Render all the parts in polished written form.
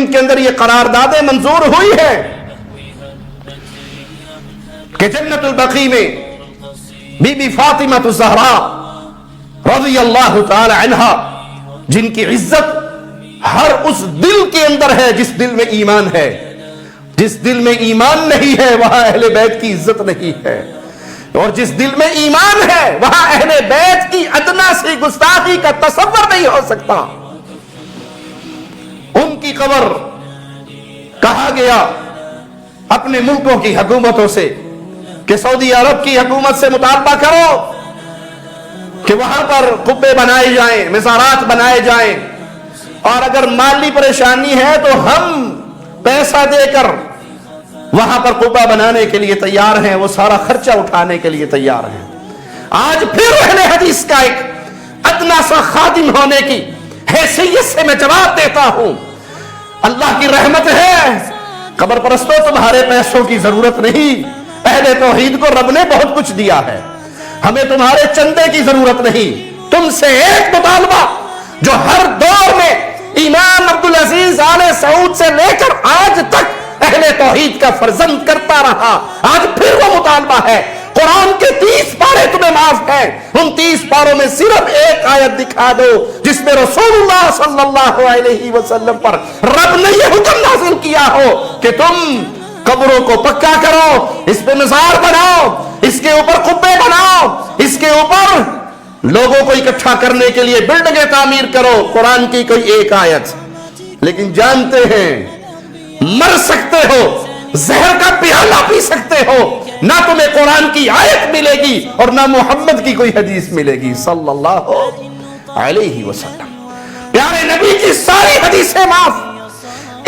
جن کے اندر یہ قراردادیں منظور ہوئی ہیں کہ جنت البقیع میں بی بی فاطمہ الزہرا رضی اللہ تعالی عنہا، جن کی عزت ہر اس دل کے اندر ہے جس دل میں ایمان ہے. جس دل میں ایمان نہیں ہے وہاں اہل بیت کی عزت نہیں ہے، اور جس دل میں ایمان ہے وہاں اہل بیت کی ادنا سی گستاخی کا تصور نہیں ہو سکتا. ان کی قبر کہا گیا اپنے ملکوں کی حکومتوں سے کہ سعودی عرب کی حکومت سے مطالبہ کرو کہ وہاں پر قبے بنائے جائیں، مزارات بنائے جائیں، اور اگر مالی پریشانی ہے تو ہم پیسہ دے کر وہاں پر قبہ بنانے کے لیے تیار ہیں، وہ سارا خرچہ اٹھانے کے لیے تیار ہیں. آج پھر اہل حدیث کا ایک ادنا سا خادم ہونے کی حیثیت سے میں جواب دیتا ہوں، اللہ کی رحمت ہے. قبر پرستوں تمہارے پیسوں کی ضرورت نہیں، اہل توحید کو رب نے بہت کچھ دیا ہے، ہمیں تمہارے چندے کی ضرورت نہیں. تم سے ایک مطالبہ جو ہر دور میں امام عبدالعزیز آل سعود سے لے کر آج تک اہل توحید کا فرزند کرتا رہا، آج پھر وہ مطالبہ ہے. قرآن کے 30 پارے تمہیں معاف ہیں، ان 30 پاروں میں صرف ایک آیت دکھا دو جس میں رسول اللہ صلی اللہ علیہ وسلم پر رب نے یہ حکم نازل کیا ہو کہ تم قبروں کو پکا کرو، اس پہ مزار بناؤ، اس کے اوپر قبے بناؤ، اس کے اوپر لوگوں کو اکٹھا کرنے کے لیے بلڈنگیں تعمیر کرو. قرآن کی کوئی ایک آیت. لیکن جانتے ہیں مر سکتے ہو، زہر کا پیالہ پی سکتے ہو، نہ تمہیں قرآن کی آیت ملے گی اور نہ محمد کی کوئی حدیث ملے گی صلی اللہ علیہ وسلم. پیارے نبی کی ساری حدیثیں معاف.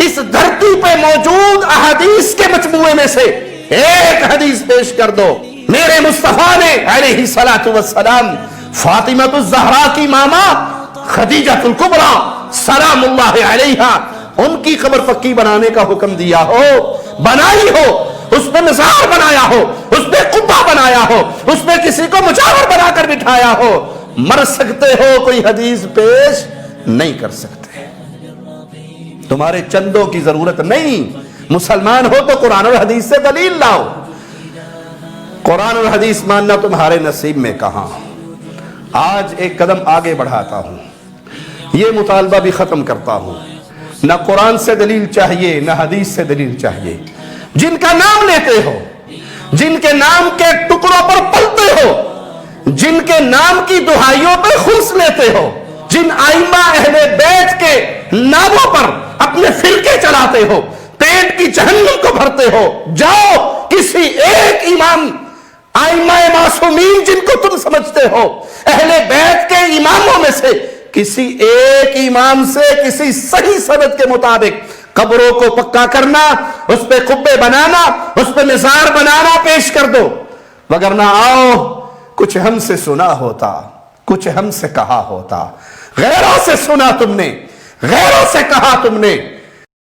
اس دھرتی پہ موجود احادیث کے مجموعے میں سے ایک حدیث پیش کر دو. میرے مصطفیٰ نے علیہ الصلوۃ والسلام فاطمہ الزہرا کی ماما خدیجہ الکبریٰ سلام اللہ علیہا، ان کی قبر پکی بنانے کا حکم دیا ہو، بنائی ہو، اس پہ مزار بنایا ہو، اس پہ قبہ بنایا ہو، اس پہ کسی کو مجاور بنا کر بٹھایا ہو، مر سکتے ہو، کوئی حدیث پیش نہیں کر سکتے. تمہارے چندوں کی ضرورت نہیں. مسلمان ہو تو قرآن اور حدیث سے دلیل لاؤ. قرآن اور حدیث ماننا تمہارے نصیب میں کہاں. آج ایک قدم آگے بڑھاتا ہوں، یہ مطالبہ بھی ختم کرتا ہوں. نہ قرآن سے دلیل چاہیے نہ حدیث سے دلیل چاہیے. جن کا نام لیتے ہو، جن کے نام کے ٹکڑوں پر پلتے ہو، جن کے نام کی دہائیوں پہ خلص لیتے ہو، جن ائمہ اہل بیت کے ناموں پر اپنے فرقے چلاتے ہو، پیٹ کی جہنم کو بھرتے ہو، جاؤ کسی ایک امام، ائمہ معصومین جن کو تم سمجھتے ہو، اہل بیت کے اماموں میں سے کسی ایک امام سے کسی صحیح سند کے مطابق قبروں کو پکا کرنا، اس پہ قبے بنانا، اس پہ مزار بنانا پیش کر دو. وگرنہ آؤ کچھ ہم سے سنا ہوتا، کچھ ہم سے کہا ہوتا. غیروں سے سنا تم نے، غیروں سے کہا تم نے،